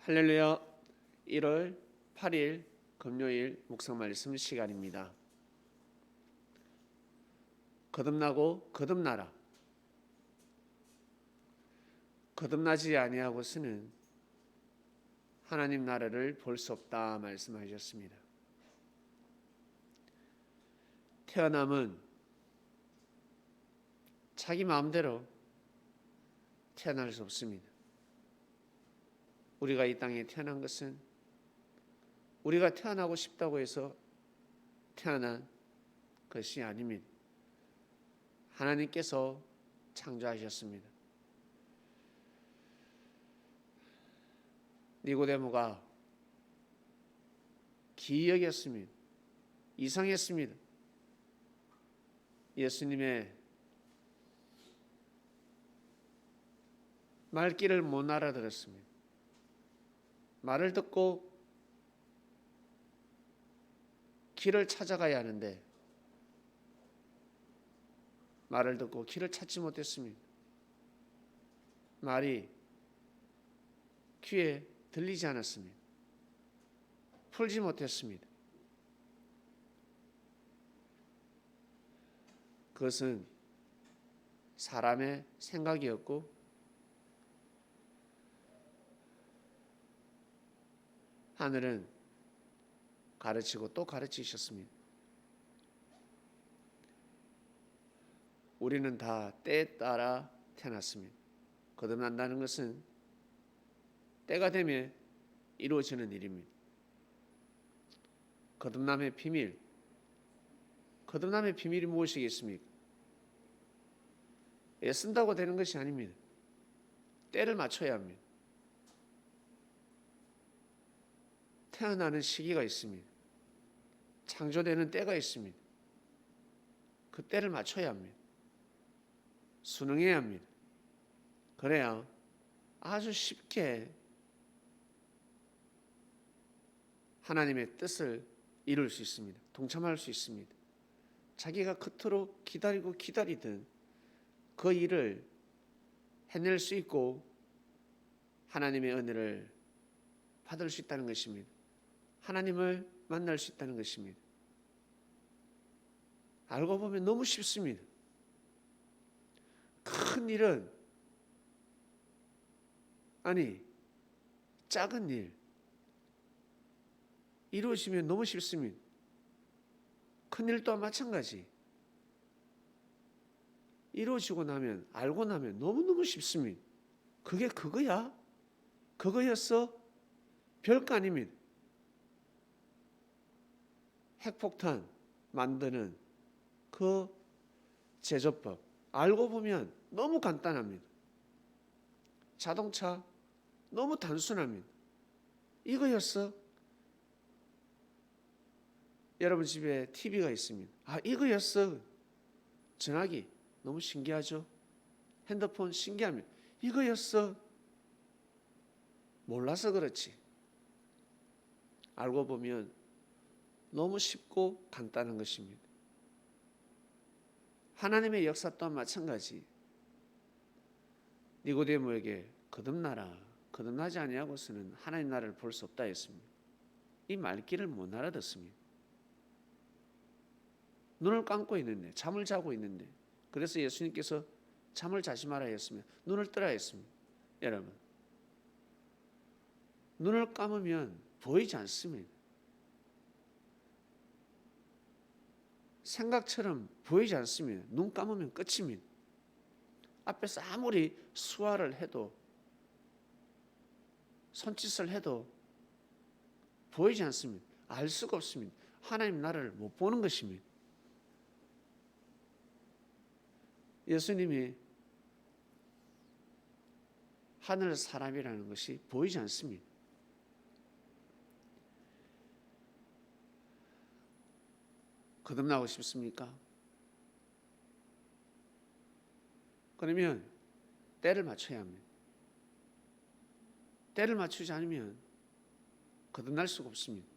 할렐루야. 1월 8일 금요일 묵상 말씀 시간입니다. 거듭나고 거듭나라. 거듭나지 아니하고서는 하나님 나라를 볼 수 없다 말씀하셨습니다. 태어남은 자기 마음대로 태어날 수 없습니다. 우리가 이 땅에 태어난 것은 우리가 태어나고 싶다고 해서 태어난 것이 아닙니다. 하나님께서 창조하셨습니다. 니고데모가 기이하겠습니다. 이상했습니다. 예수님의 말귀를 못 알아들었습니다. 말을 듣고 길을 찾아가야 하는데 말을 듣고 길을 찾지 못했습니다. 말이 귀에 들리지 않았습니다. 풀지 못했습니다. 그것은 사람의 생각이었고 하늘은 가르치고 또 가르치셨습니다. 우리는 다 때에 따라 태어났습니다. 거듭난다는 것은 때가 되면 이루어지는 일입니다. 거듭남의 비밀, 거듭남의 비밀이 무엇이겠습니까? 애쓴다고 되는 것이 아닙니다. 때를 맞춰야 합니다. 태어나는 시기가 있습니다. 창조되는 때가 있습니다. 그 때를 맞춰야 합니다. 순응해야 합니다. 그래야 아주 쉽게 하나님의 뜻을 이룰 수 있습니다. 동참할 수 있습니다. 자기가 그토록 기다리던 그 일을 해낼 수 있고 하나님의 은혜를 받을 수 있다는 것입니다. 하나님을 만날 수 있다는 것입니다. 알고 보면 너무 쉽습니다. 큰 일은 작은 일 이루어지면 너무 쉽습니다. 큰 일 또한 마찬가지. 이루어지고 나면 알고 나면 너무너무 쉽습니다. 그게 그거야? 그거였어? 별거 아닙니다. 핵폭탄 만드는 그 제조법 알고 보면 너무 간단합니다. 자동차 너무 단순합니다. 이거였어? 여러분 집에 TV가 있습니다. 이거였어? 전화기 너무 신기하죠? 핸드폰 신기합니다. 이거였어? 몰라서 그렇지. 알고 보면 너무 쉽고 간단한 것입니다. 하나님의 역사 또한 마찬가지. 니고데모에게 거듭나라. 거듭나지 아니하고서는 하나님 나라를 볼 수 없다 했습니다. 이 말귀를 못 알아듣습니다. 눈을 감고 있는데, 잠을 자고 있는데, 그래서 예수님께서 잠을 자지 마라 했습니다. 눈을 뜨라 했습니다. 여러분, 눈을 감으면 보이지 않습니다. 생각처럼 보이지 않습니다. 눈 감으면 끝입니다. 앞에서 아무리 수화를 해도 손짓을 해도 보이지 않습니다. 알 수가 없습니다. 하나님 나라를 못 보는 것입니다. 예수님이 하늘 사람이라는 것이 보이지 않습니다. 거듭나고 싶습니까? 그러면 때를 맞춰야 합니다. 때를 맞추지 않으면 거듭날 수가 없습니다.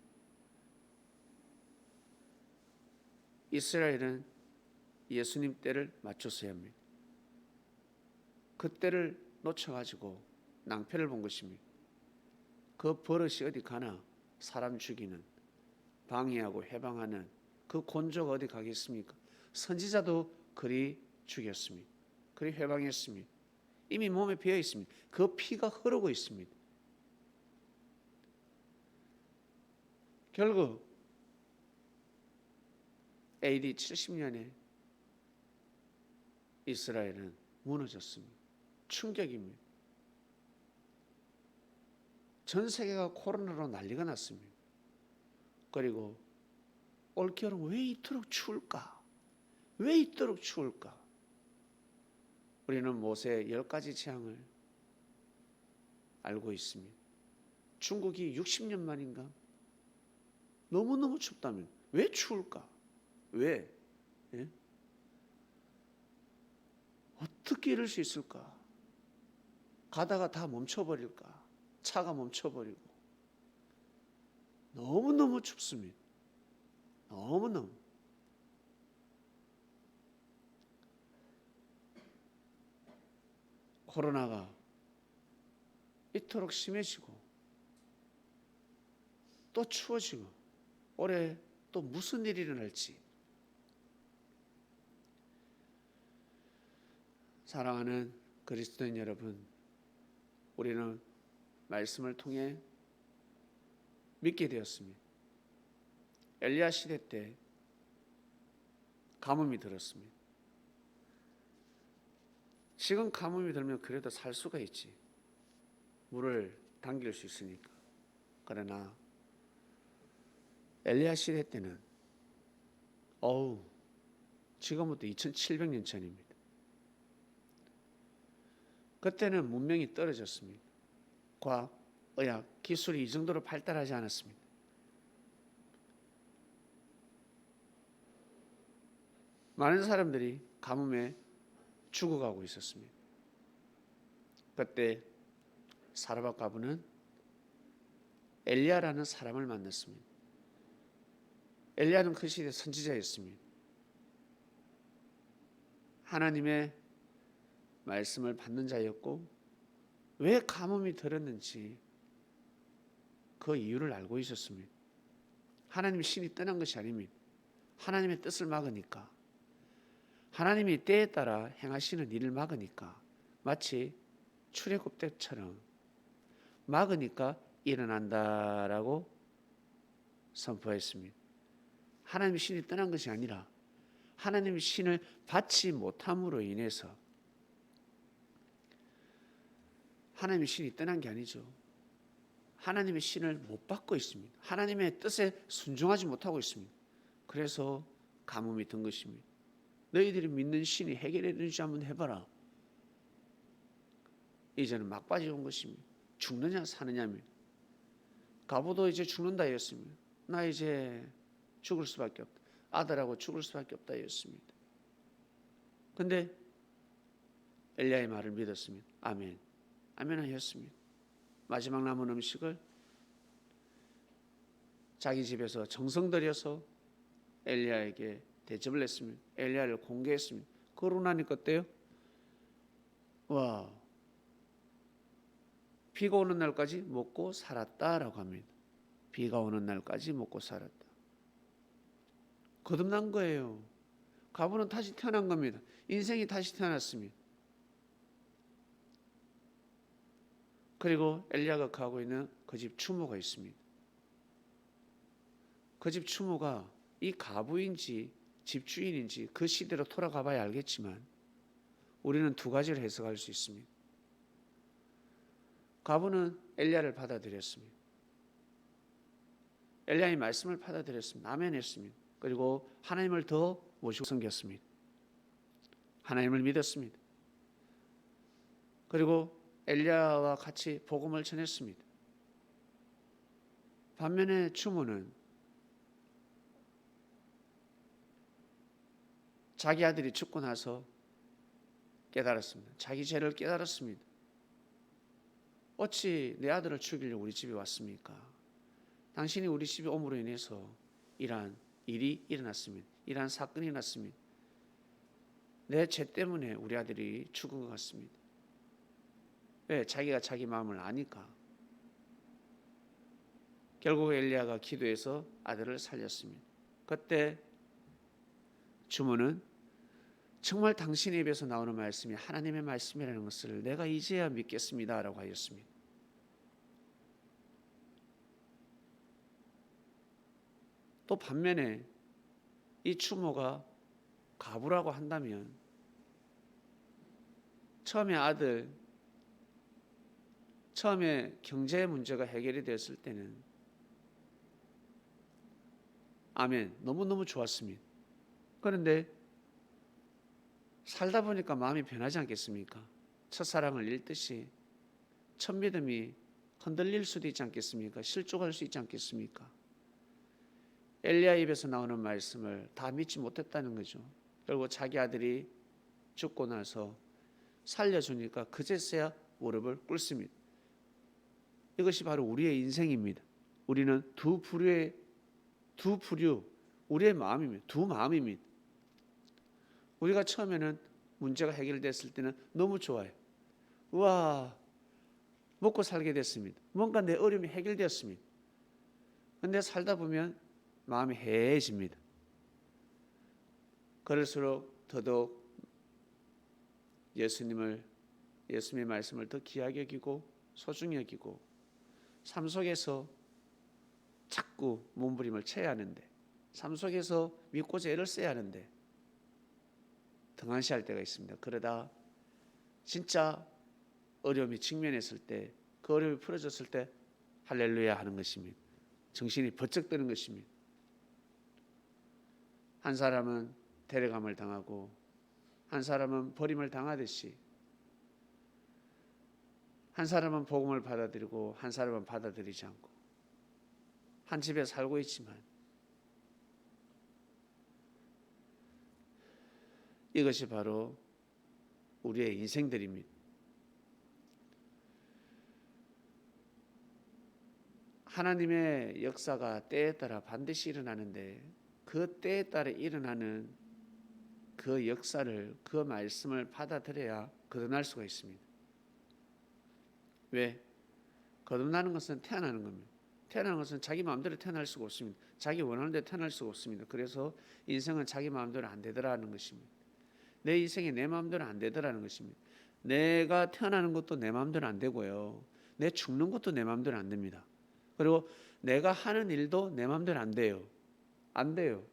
이스라엘은 예수님 때를 맞췄어야 합니다. 그 때를 놓쳐가지고 낭패를 본 것입니다. 그 버릇이 어디 가나? 사람 죽이는, 방해하고 해방하는 그 곤조가 어디 가겠습니까? 선지자도 그리 죽였습니다. 그리 해방했습니다. 이미 몸에 배어 있습니다. 그 피가 흐르고 있습니다. 결국 AD 70년에 이스라엘은 무너졌습니다. 충격입니다. 전 세계가 코로나로 난리가 났습니다. 그리고 올겨울은 왜 이토록 추울까? 왜 이토록 추울까? 우리는 모세의 10가지 재앙을 알고 있습니다. 중국이 60년 만인가? 너무너무 춥다면 왜 추울까? 왜? 예? 어떻게 이럴 수 있을까? 가다가 다 멈춰버릴까? 차가 멈춰버리고 너무너무 춥습니다. 너무너무. 코로나가 이토록 심해지고 또 추워지고 올해 또 무슨 일이 일어날지. 사랑하는 그리스도인 여러분, 우리는 말씀을 통해 믿게 되었습니다. 엘리야 시대 때 가뭄이 들었습니다. 지금 가뭄이 들면 그래도 살 수가 있지. 물을 당길 수 있으니까. 그러나 엘리야 시대 때는 지금부터 2700년 전입니다. 그때는 문명이 떨어졌습니다. 과학, 의학, 기술이 이 정도로 발달하지 않았습니다. 많은 사람들이 가뭄에 죽어가고 있었습니다. 그때 사르밧 과부는 엘리야라는 사람을 만났습니다. 엘리야는 그 시대 선지자였습니다. 하나님의 말씀을 받는 자였고 왜 가뭄이 들었는지 그 이유를 알고 있었습니다. 하나님의 신이 떠난 것이 아닙니다. 하나님의 뜻을 막으니까, 하나님이 때에 따라 행하시는 일을 막으니까, 마치 출애굽 때처럼 막으니까 일어난다라고 선포했습니다. 하나님의 신이 떠난 것이 아니라 하나님의 신을 받지 못함으로 인해서 하나님의 신이 떠난 게 아니죠. 하나님의 신을 못 받고 있습니다. 하나님의 뜻에 순종하지 못하고 있습니다. 그래서 가뭄이 든 것입니다. 너희들이 믿는 신이 해결해 주는지 한번 해봐라. 이제는 막바지 온 것입니다. 죽느냐 사느냐입니다. 가보도 이제 죽는다였습니다. 나 이제 죽을 수밖에 없다. 아들하고 죽을 수밖에 없다였습니다. 근데 엘리야의 말을 믿었습니다. 아멘. 아멘 하였습니다. 마지막 남은 음식을 자기 집에서 정성 들여서 엘리야에게 대접을 했습니다. 엘리야를 공개했습니다. 그러고 나니까 어때요? 와, 비가 오는 날까지 먹고 살았다라고 합니다. 비가 오는 날까지 먹고 살았다. 거듭난 거예요. 가부는 다시 태어난 겁니다. 인생이 다시 태어났습니다. 그리고 엘리야가 가고 있는 그 집 추모가 있습니다. 그 집 추모가 이 가부인지 집주인인지 그 시대로 돌아가 봐야 알겠지만 우리는 두 가지를 해석할 수 있습니다. 가부는 엘리야를 받아들였습니다. 엘리야의 말씀을 받아들였습니다. 아멘 했습니다. 그리고 하나님을 더 모시고 섬겼습니다. 하나님을 믿었습니다. 그리고 엘리야와 같이 복음을 전했습니다. 반면에 추모는 자기 아들이 죽고 나서 깨달았습니다. 자기 죄를 깨달았습니다. 어찌 내 아들을 죽이려고 우리 집에 왔습니까? 당신이 우리 집에 옴으로 인해서 이러한 일이 일어났습니다. 이러한 사건이 일어났습니다. 내 죄 때문에 우리 아들이 죽은 것 같습니다. 왜? 자기가 자기 마음을 아니까. 결국 엘리야가 기도해서 아들을 살렸습니다. 그때 주문은 정말 당신의 입에서 나오는 말씀이 하나님의 말씀이라는 것을 내가 이제야 믿겠습니다라고 하였습니다. 또 반면에 이 추모가 가부라고 한다면 처음에 경제 문제가 해결이 됐을 때는 아멘, 너무너무 좋았습니다. 그런데 살다 보니까 마음이 변하지 않겠습니까? 첫사랑을 잃듯이 첫 믿음이 흔들릴 수도 있지 않겠습니까? 실족할 수 있지 않겠습니까? 엘리야 입에서 나오는 말씀을 다 믿지 못했다는 거죠. 결국 자기 아들이 죽고 나서 살려주니까 그제서야 무릎을 꿇습니다. 이것이 바로 우리의 인생입니다. 우리는 두 부류, 우리의 마음입니다. 두 마음입니다. 우리가 처음에는 문제가 해결됐을 때는 너무 좋아요. 우와, 먹고 살게 됐습니다. 뭔가 내 어려움이 해결되었습니다. 그런데 살다 보면 마음이 해해집니다. 그럴수록 더더욱 예수님의 말씀을 더 귀하게 여기고 소중히 여기고 삶 속에서 자꾸 몸부림을 쳐야 하는데, 삶 속에서 믿고자 애를 써야 하는데 등한시할 때가 있습니다. 그러다 진짜 어려움이 직면했을 때, 그 어려움이 풀어졌을 때 할렐루야 하는 것입니다. 정신이 번쩍 드는 것입니다. 한 사람은 데려감을 당하고 한 사람은 버림을 당하듯이, 한 사람은 복음을 받아들이고 한 사람은 받아들이지 않고 한 집에 살고 있지만, 이것이 바로 우리의 인생들입니다. 하나님의 역사가 때에 따라 반드시 일어나는데, 그 때에 따라 일어나는 그 역사를, 그 말씀을 받아들여야 거듭날 수가 있습니다. 왜? 거듭나는 것은 태어나는 겁니다. 태어나는 것은 자기 마음대로 태어날 수가 없습니다. 자기 원하는 대로 태어날 수가 없습니다. 그래서 인생은 자기 마음대로 안 되더라는 것입니다. 내 인생이 내 마음대로 안 되더라는 것입니다. 내가 태어나는 것도 내 마음대로 안 되고요, 내 죽는 것도 내 마음대로 안 됩니다. 그리고 내가 하는 일도 내 마음대로 안 돼요. 안 돼요.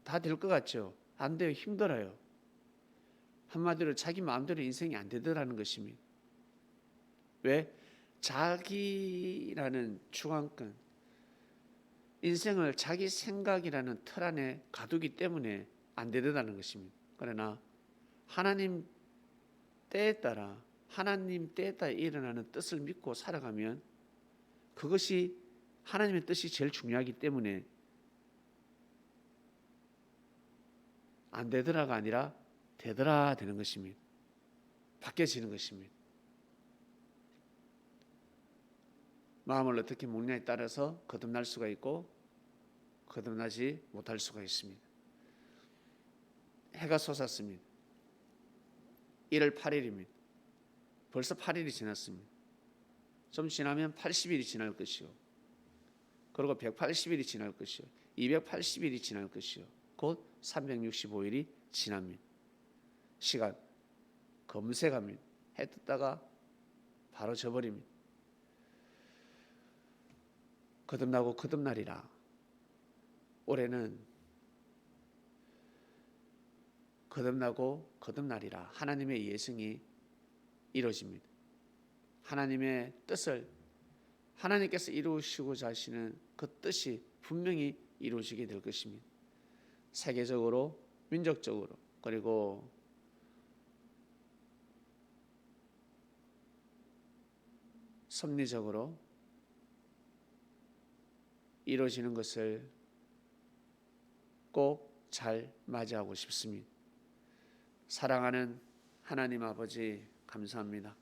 다 될 것 같죠? 안 돼요. 힘들어요. 한마디로 자기 마음대로 인생이 안 되더라는 것입니다. 왜? 자기라는 주관권, 인생을 자기 생각이라는 틀 안에 가두기 때문에 안 되더라는 것입니다. 그러나 하나님 때에 따라 일어나는 뜻을 믿고 살아가면 그것이 하나님의 뜻이 제일 중요하기 때문에 안 되더라가 아니라 되더라 되는 것입니다. 바뀌어지는 것입니다. 마음을 어떻게 먹냐에 따라서 거듭날 수가 있고 거듭나지 못할 수가 있습니다. 해가 솟았습니다. 1월 8일입니다. 벌써 8일이 지났습니다. 좀 지나면 80일이 지날 것이요, 그리고 180일이 지날 것이요, 280일이 지날 것이요, 곧 365일이 지납니다. 시간 검색합니다. 해 떴다가 바로 져버립니다. 거듭나고 거듭나리라. 올해는 거듭나고 거듭나리라. 하나님의 예정이 이루어집니다. 하나님의 뜻을 하나님께서 이루시고자 하시는 그 뜻이 분명히 이루어지게 될 것입니다. 세계적으로, 민족적으로, 그리고 섭리적으로 이루어지는 것을 꼭 잘 맞이하고 싶습니다. 사랑하는 하나님 아버지, 감사합니다.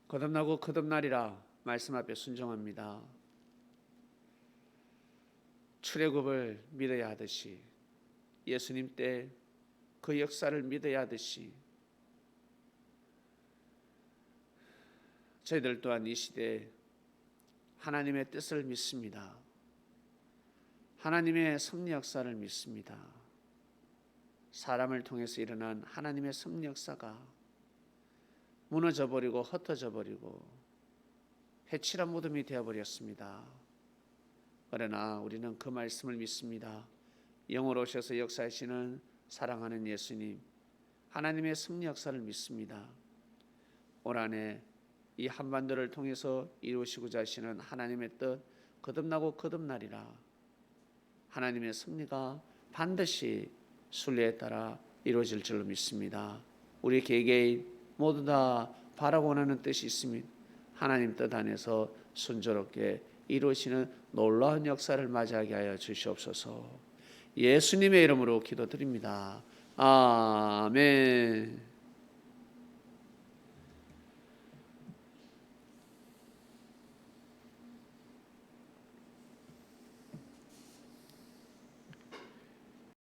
거듭나고 거듭나리라 말씀 앞에 순종합니다. 출애굽을 믿어야 하듯이, 예수님 때 그 역사를 믿어야 하듯이, 저희들 또한 이 시대에 하나님의 뜻을 믿습니다. 하나님의 섭리 역사를 믿습니다. 사람을 통해서 일어난 하나님의 섭리 역사가 무너져버리고 흩어져버리고 해칠한 무덤이 되어버렸습니다. 그러나 우리는 그 말씀을 믿습니다. 영으로 오셔서 역사하시는 사랑하는 예수님, 하나님의 섭리 역사를 믿습니다. 올 한해 이 한반도를 통해서 이루시고자 하시는 하나님의 뜻 거듭나고 거듭나리라. 하나님의 섭리가 반드시 순리에 따라 이루어질 줄로 믿습니다. 우리 개개인 모두 다 바라고 원하는 뜻이 있습니다. 하나님 뜻 안에서 순조롭게 이루시는 놀라운 역사를 맞이하게 하여 주시옵소서. 예수님의 이름으로 기도드립니다. 아멘.